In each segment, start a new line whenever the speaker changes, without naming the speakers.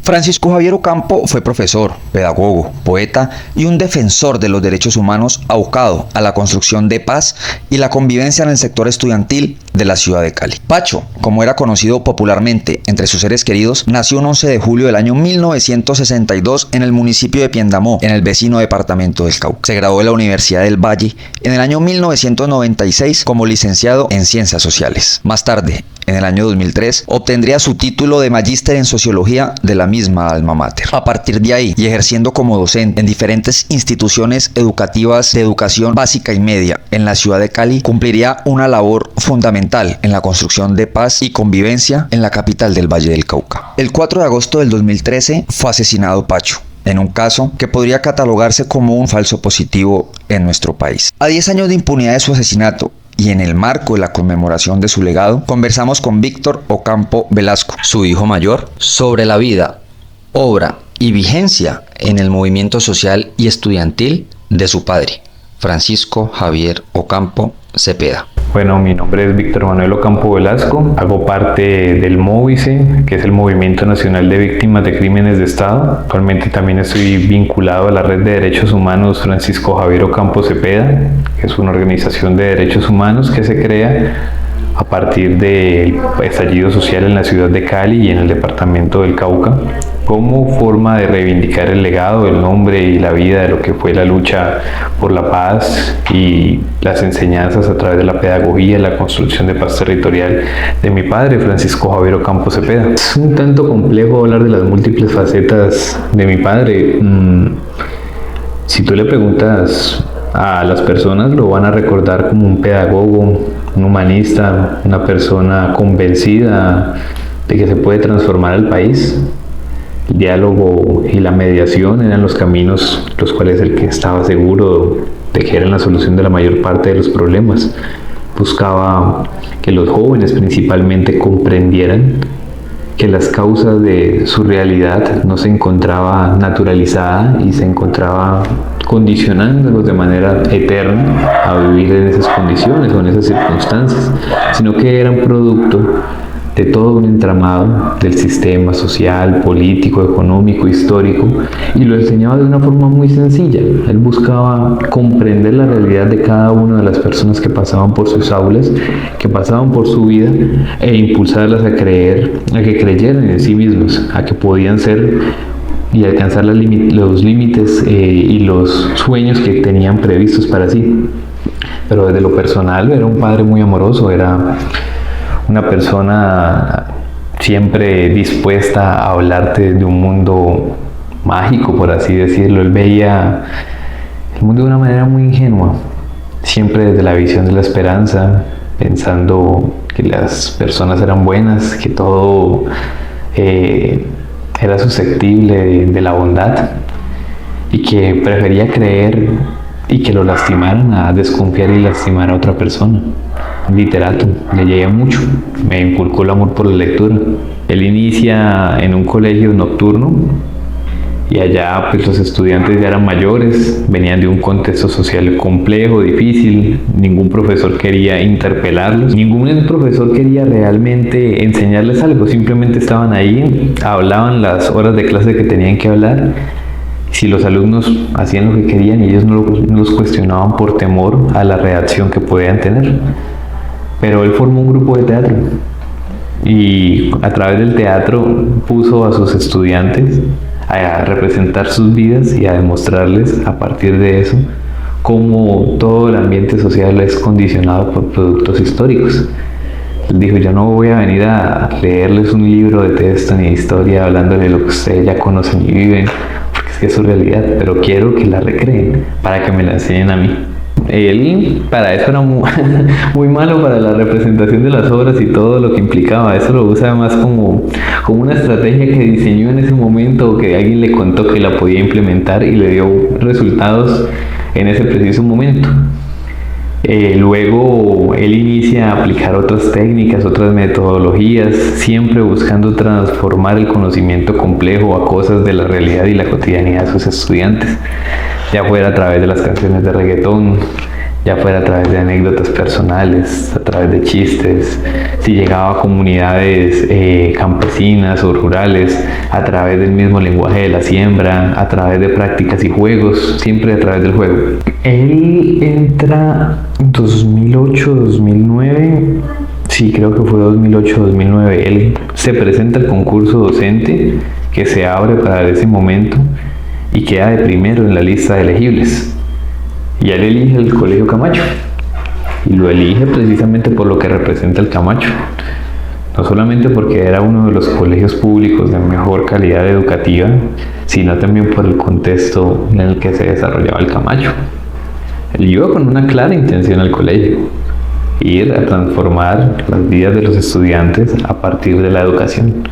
Francisco Javier Ocampo fue profesor, pedagogo, poeta y un defensor de los derechos humanos abocado a la construcción de paz y la convivencia en el sector estudiantil de la ciudad de Cali. Pacho, como era conocido popularmente entre sus seres queridos, nació un 11 de julio del año 1962 en el municipio de Piendamó, en el vecino departamento del Cauca. Se graduó de la Universidad del Valle en el año 1996 como licenciado en Ciencias Sociales. Más tarde, en el año 2003, obtendría su título de magíster en Sociología de la misma alma mater. A partir de ahí, y ejerciendo como docente en diferentes instituciones educativas de educación básica y media en la ciudad de Cali, cumpliría una labor fundamental en la construcción de paz y convivencia en la capital del Valle del Cauca. El 4 de agosto del 2013 fue asesinado Pacho, en un caso que podría catalogarse como un falso positivo en nuestro país. A 10 años de impunidad de su asesinato, y en el marco de la conmemoración de su legado, conversamos con Víctor Ocampo Velasco, su hijo mayor, sobre la vida, obra y vigencia en el movimiento social y estudiantil de su padre, Francisco Javier Ocampo Cepeda.
Bueno, mi nombre es Víctor Manuel Ocampo Velasco, hago parte del MOVICE, que es el Movimiento Nacional de Víctimas de Crímenes de Estado. Actualmente también estoy vinculado a la Red de Derechos Humanos Francisco Javier Ocampo Cepeda, que es una organización de derechos humanos que se crea a partir del estallido social en la ciudad de Cali y en el departamento del Cauca, como forma de reivindicar el legado, el nombre y la vida de lo que fue la lucha por la paz y las enseñanzas a través de la pedagogía y la construcción de paz territorial de mi padre, Francisco Javier Ocampo Cepeda. Es un tanto complejo hablar de las múltiples facetas de mi padre. Si tú le preguntas a las personas, lo van a recordar como un pedagogo, un humanista, una persona convencida de que se puede transformar al país. El diálogo y la mediación eran los caminos los cuales el que estaba seguro de que eran la solución de la mayor parte de los problemas. Buscaba que los jóvenes principalmente comprendieran que las causas de su realidad no se encontraba naturalizada y se encontraba condicionándolos de manera eterna a vivir en esas condiciones o en esas circunstancias, sino que eran producto de todo un entramado del sistema social, político, económico, histórico, y lo enseñaba de una forma muy sencilla. Él buscaba comprender la realidad de cada una de las personas que pasaban por sus aulas, que pasaban por su vida, e impulsarlas a que creyeran en sí mismos, a que podían ser y alcanzar los límites y los sueños que tenían previstos para sí. Pero desde lo personal era un padre muy amoroso, era una persona siempre dispuesta a hablarte de un mundo mágico, por así decirlo. Él veía el mundo de una manera muy ingenua, siempre desde la visión de la esperanza, pensando que las personas eran buenas, que todo era susceptible de la bondad, y que prefería creer y que lo lastimaran a desconfiar y lastimar a otra persona. Literato, leía mucho, me inculcó el amor por la lectura. Él inicia en un colegio nocturno y allá pues los estudiantes ya eran mayores, venían de un contexto social complejo, difícil, ningún profesor quería interpelarlos, ningún profesor quería realmente enseñarles algo, simplemente estaban ahí, hablaban las horas de clase que tenían que hablar. Si los alumnos hacían lo que querían, ellos no los cuestionaban por temor a la reacción que podían tener. Pero él formó un grupo de teatro y a través del teatro puso a sus estudiantes a representar sus vidas y a demostrarles a partir de eso cómo todo el ambiente social es condicionado por productos históricos. Él dijo: yo no voy a venir a leerles un libro de texto ni de historia hablándole de lo que ustedes ya conocen y viven, porque es que es su realidad, pero quiero que la recreen para que me la enseñen a mí. Él para eso era muy malo para la representación de las obras y todo lo que implicaba. Eso lo usa además como una estrategia que diseñó en ese momento, o que alguien le contó que la podía implementar y le dio resultados en ese preciso momento. Luego él inicia a aplicar otras técnicas, otras metodologías, siempre buscando transformar el conocimiento complejo a cosas de la realidad y la cotidianidad de sus estudiantes, ya fuera a través de las canciones de reggaetón, ya fuera a través de anécdotas personales, a través de chistes, si llegaba a comunidades campesinas o rurales, a través del mismo lenguaje de la siembra, a través de prácticas y juegos, siempre a través del juego. Él entra en 2008, 2009, sí, creo que fue 2008, 2009, él se presenta al concurso docente que se abre para ese momento y queda de primero en la lista de elegibles. Y él elige el Colegio Camacho, y lo elige precisamente por lo que representa el Camacho, no solamente porque era uno de los colegios públicos de mejor calidad educativa, sino también por el contexto en el que se desarrollaba el Camacho. Él iba con una clara intención al colegio: ir a transformar las vidas de los estudiantes a partir de la educación,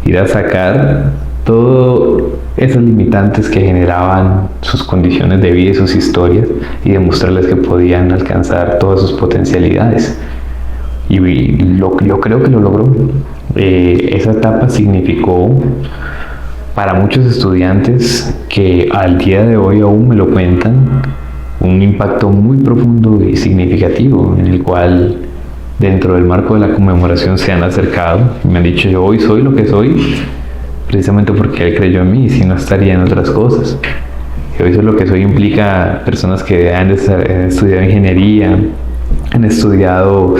ir a sacar todas esas limitantes que generaban sus condiciones de vida y sus historias, y demostrarles que podían alcanzar todas sus potencialidades. Y yo creo que lo logró. Esa etapa significó para muchos estudiantes, que al día de hoy aún me lo cuentan, un impacto muy profundo y significativo, en el cual dentro del marco de la conmemoración se han acercado y me han dicho: yo hoy soy lo que soy precisamente porque él creyó en mí, y si no estaría en otras cosas. Y hoy soy lo que soy implica personas que han estudiado ingeniería, han estudiado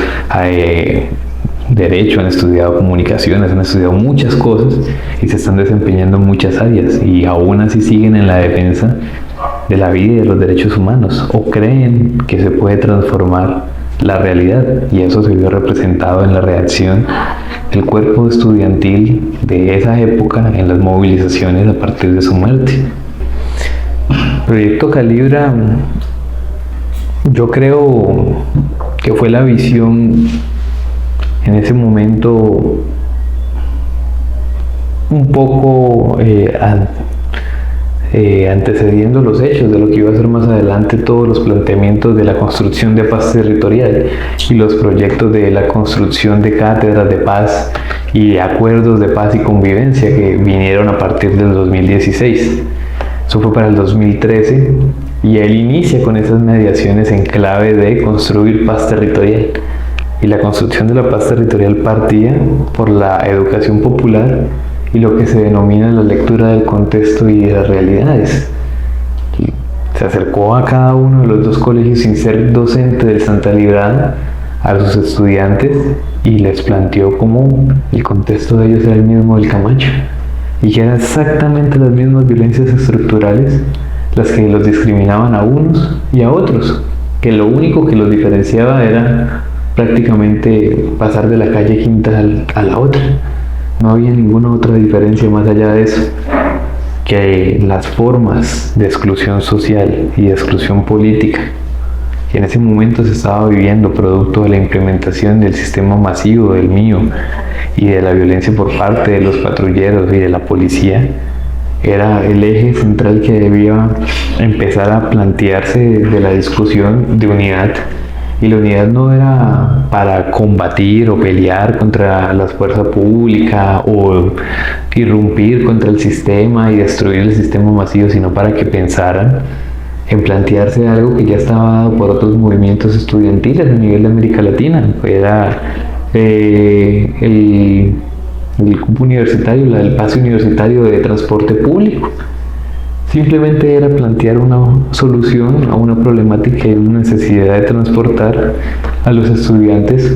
derecho, han estudiado comunicaciones, han estudiado muchas cosas y se están desempeñando en muchas áreas, y aún así siguen en la defensa de la vida y de los derechos humanos, o creen que se puede transformar la realidad, y eso se vio representado en la reacción del cuerpo estudiantil de esa época en las movilizaciones a partir de su muerte. Proyecto Calibra, yo creo que fue la visión en ese momento un poco antecediendo los hechos de lo que iba a ser más adelante todos los planteamientos de la construcción de paz territorial y los proyectos de la construcción de cátedras de paz y acuerdos de paz y convivencia que vinieron a partir del 2016. Eso fue para el 2013, y él inicia con esas mediaciones en clave de construir paz territorial. Y la construcción de la paz territorial partía por la educación popular y lo que se denomina la lectura del contexto y de las realidades. Se acercó a cada uno de los dos colegios, sin ser docente de Santa Librada, a sus estudiantes, y les planteó cómo el contexto de ellos era el mismo del Camacho, y que eran exactamente las mismas violencias estructurales las que los discriminaban a unos y a otros, que lo único que los diferenciaba era prácticamente pasar de la calle Quinta a la otra. No había ninguna otra diferencia más allá de eso, que las formas de exclusión social y de exclusión política que en ese momento se estaba viviendo producto de la implementación del sistema masivo del mío y de la violencia por parte de los patrulleros y de la policía, era el eje central que debía empezar a plantearse de la discusión de unidad. Y la unidad no era para combatir o pelear contra la fuerza pública o irrumpir contra el sistema y destruir el sistema masivo, sino para que pensaran en plantearse algo que ya estaba dado por otros movimientos estudiantiles a nivel de América Latina. Era el cupo universitario, el pase universitario de transporte público. Simplemente era plantear una solución a una problemática y una necesidad de transportar a los estudiantes